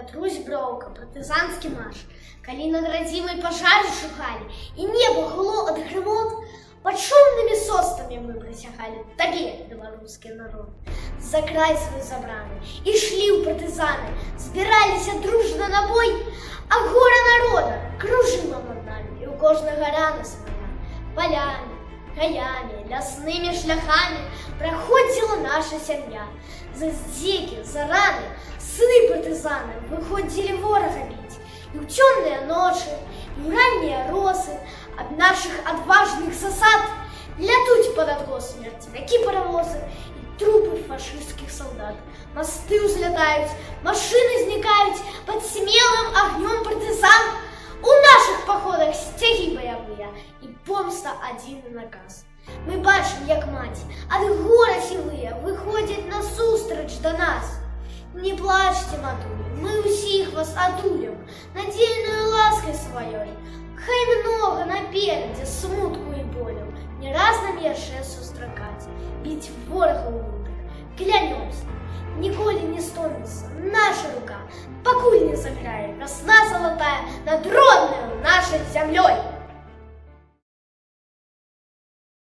Катрусь броўка, партызанскі марш. Калі над радзімай пажары шухалі, і неба гуло ад грымот, пад шумнымі состамі мы прысягалі табе, беларускі народ. За край свой забраны, ішлі ў партызаны, збіраліся дружна на бой, а гора народа кружыла над намі, і ў кожнага рана свая. Палями, гаямі, ляснымі шляхамі праходзіла наша сям'я. За здзекі, за раны сыны партызаны выходзілі ворага біць. І ў цёмныя ночы, і ў раннія росы ад нашых адважных засад лятуць пад адгоз мертвякі паравозы і трупы фашысцкіх салдат. Масты ўзлятаюць, машыны знікаюць пад смелым агнём партызан. У нашых паходах сцягі баявыя і помста адзіны наказ. Мы бачым, як маці ад гора сівыя выходзяць насустрач да нас. Не плачце, матулі, мы ўсіх вас адулем надзейнаю ласкай сваёй. Хай многа наперадзе смутку і болю не раз нам яшчэ сустракаць, біць ворага ў лутах. Клянёмся, ніколі не стоміцца наша рука, пакуль не заграе вясна залатая над роднаю нашай зямлёй.